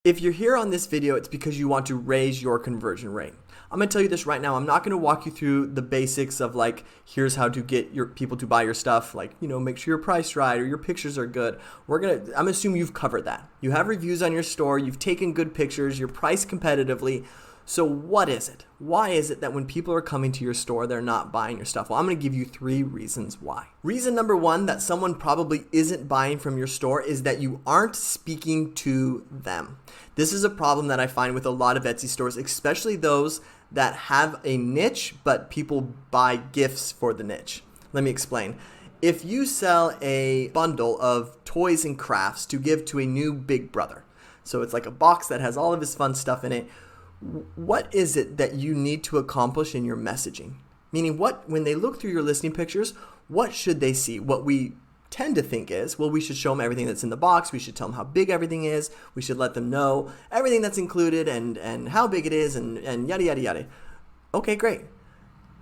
If you're here on this video, it's because you want to raise your conversion rate. I'm going to tell you this right now. I'm not going to walk you through the basics of like, here's how to get your people to buy your stuff. Like, make sure your price right or your pictures are good. I'm assuming you've covered that. You have reviews on your store. You've taken good pictures. You're priced competitively. So what is it? Why is it that when people are coming to your store, they're not buying your stuff? Well, I'm going to give you 3 reasons why. Reason number 1 that someone probably isn't buying from your store is that you aren't speaking to them. This is a problem that I find with a lot of Etsy stores, especially those that have a niche, but people buy gifts for the niche. Let me explain. If you sell a bundle of toys and crafts to give to a new big brother, so it's like a box that has all of his fun stuff in it, what is it that you need to accomplish in your messaging? Meaning, when they look through your listing pictures, what should they see? What we tend to think is, well, we should show them everything that's in the box. We should tell them how big everything is. We should let them know everything that's included and how big it is and yada, yada, yada. Okay, great.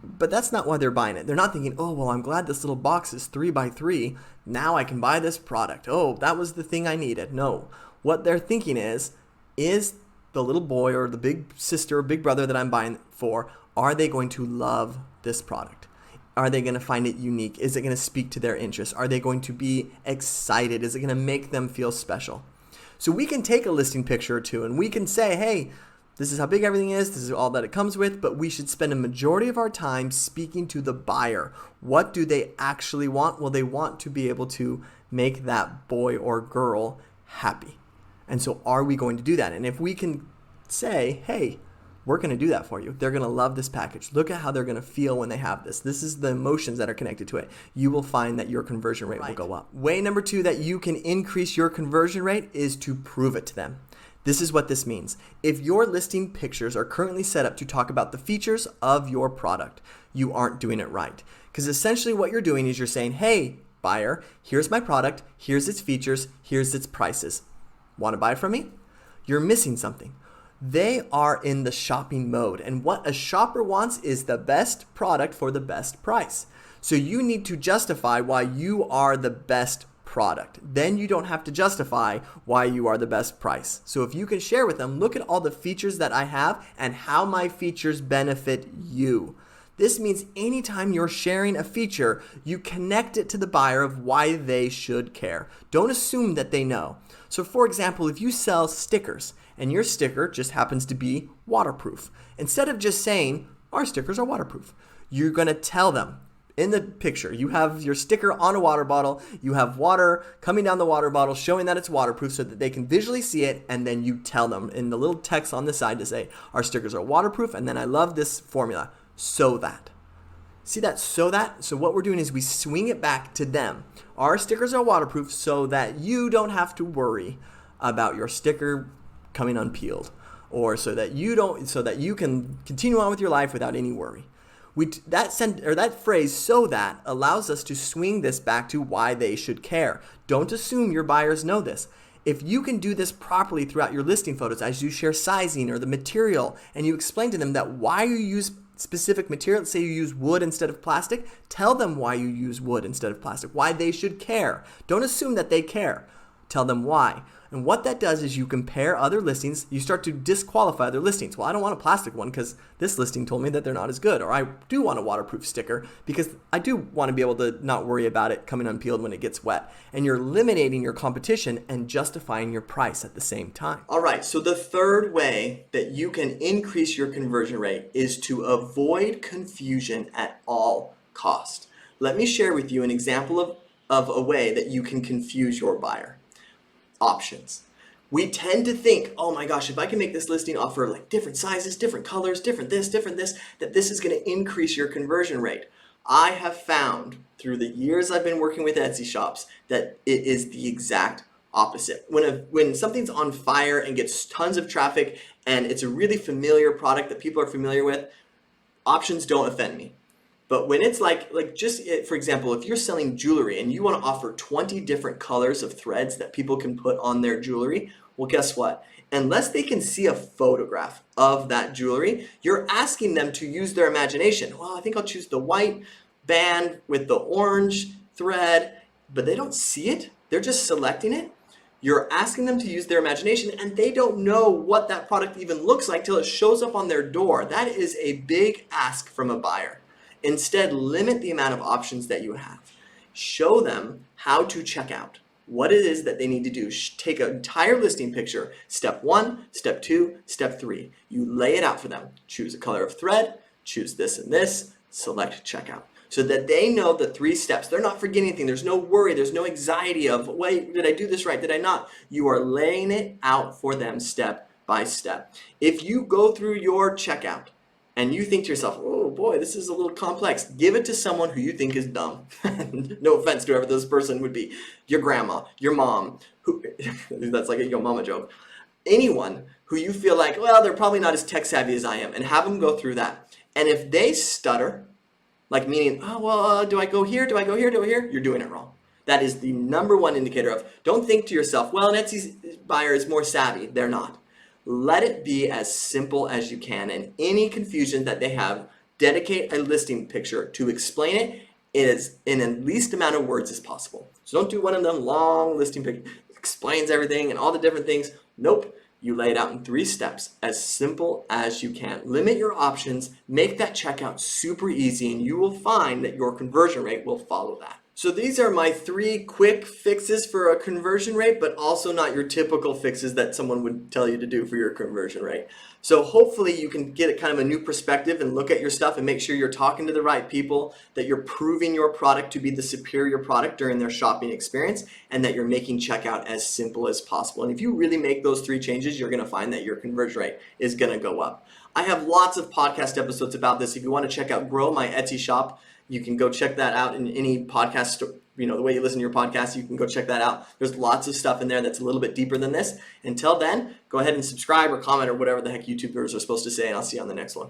But that's not why they're buying it. They're not thinking, oh, well, I'm glad this little box is 3x3. Now I can buy this product. Oh, that was the thing I needed. No. What they're thinking is the little boy or the big sister or big brother that I'm buying for, are they going to love this product? Are they going to find it unique? Is it going to speak to their interests? Are they going to be excited? Is it going to make them feel special? So we can take a listing picture or two and we can say, hey, this is how big everything is. This is all that it comes with, but we should spend a majority of our time speaking to the buyer. What do they actually want? Well, they want to be able to make that boy or girl happy. And so are we going to do that? And if we can say, hey, we're going to do that for you. They're going to love this package. Look at how they're going to feel when they have this. This is the emotions that are connected to it. You will find that your conversion rate will go up. Way number 2 that you can increase your conversion rate is to prove it to them. This is what this means. If your listing pictures are currently set up to talk about the features of your product, you aren't doing it right. Because essentially what you're doing is you're saying, hey, buyer, here's my product. Here's its features. Here's its prices. Want to buy from me? You're missing something. They are in the shopping mode, and what a shopper wants is the best product for the best price. So you need to justify why you are the best product. Then you don't have to justify why you are the best price. So if you can share with them, look at all the features that I have and how my features benefit you. This means anytime you're sharing a feature, you connect it to the buyer of why they should care. Don't assume that they know. So for example, if you sell stickers and your sticker just happens to be waterproof, instead of just saying, our stickers are waterproof, you're going to tell them in the picture, you have your sticker on a water bottle, you have water coming down the water bottle showing that it's waterproof so that they can visually see it, and then you tell them in the little text on the side to say, our stickers are waterproof, and then I love this formula. So that. See that so that? So what we're doing is we swing it back to them. Our stickers are waterproof so that you don't have to worry about your sticker coming unpeeled, or so that you can continue on with your life without any worry. That phrase so that allows us to swing this back to why they should care. Don't assume your buyers know this. If you can do this properly throughout your listing photos as you share sizing or the material and you explain to them that why you use specific material, let's say you use wood instead of plastic, tell them why you use wood instead of plastic, why they should care. Don't assume that they care. Tell them why. And what that does is you compare other listings, you start to disqualify other listings. Well, I don't want a plastic one because this listing told me that they're not as good. Or I do want a waterproof sticker because I do want to be able to not worry about it coming unpeeled when it gets wet. And you're eliminating your competition and justifying your price at the same time. All right, so the third way that you can increase your conversion rate is to avoid confusion at all cost. Let me share with you an example of a way that you can confuse your buyer. Options. We tend to think, oh my gosh, if I can make this listing offer like different sizes, different colors, different this, that this is going to increase your conversion rate. I have found through the years I've been working with Etsy shops that it is the exact opposite. When something's on fire and gets tons of traffic and it's a really familiar product that people are familiar with, options don't offend me. But when it's for example, if you're selling jewelry and you want to offer 20 different colors of threads that people can put on their jewelry, well, guess what? Unless they can see a photograph of that jewelry, you're asking them to use their imagination. Well, I think I'll choose the white band with the orange thread, but they don't see it. They're just selecting it. You're asking them to use their imagination, and they don't know what that product even looks like till it shows up on their door. That is a big ask from a buyer. Instead, limit the amount of options that you have. Show them how to check out, what it is that they need to do. Take an entire listing picture, step 1, step 2, step 3. You lay it out for them. Choose a color of thread, choose this and this, select checkout. So that they know the 3 steps. They're not forgetting anything. There's no worry. There's no anxiety of, wait, did I do this right? Did I not? You are laying it out for them step by step. If you go through your checkout and you think to yourself, oh boy, this is a little complex, give it to someone who you think is dumb. No offense to whoever this person would be. Your grandma, your mom, who that's like a yo mama joke. Anyone who you feel like, well, they're probably not as tech savvy as I am, and have them go through that. And if they stutter, like meaning, oh, well, do I go here? Do I go here? Do I go here? You're doing it wrong. That is the number one indicator of, don't think to yourself, well, an Etsy buyer is more savvy. They're not. Let it be as simple as you can. And any confusion that they have, dedicate a listing picture to explain it is in the least amount of words as possible. So don't do one of them long listing pictures, explains everything and all the different things. Nope. You lay it out in 3 steps, as simple as you can. Limit your options, make that checkout super easy, and you will find that your conversion rate will follow that. So these are my 3 quick fixes for a conversion rate, but also not your typical fixes that someone would tell you to do for your conversion rate. So hopefully you can get kind of a new perspective and look at your stuff and make sure you're talking to the right people, that you're proving your product to be the superior product during their shopping experience, and that you're making checkout as simple as possible. And if you really make those 3 changes, you're going to find that your conversion rate is going to go up. I have lots of podcast episodes about this. If you want to check out Grow, my Etsy shop, you can go check that out in any podcast, the way you listen to your podcast, you can go check that out. There's lots of stuff in there that's a little bit deeper than this. Until then, go ahead and subscribe or comment or whatever the heck YouTubers are supposed to say, and I'll see you on the next one.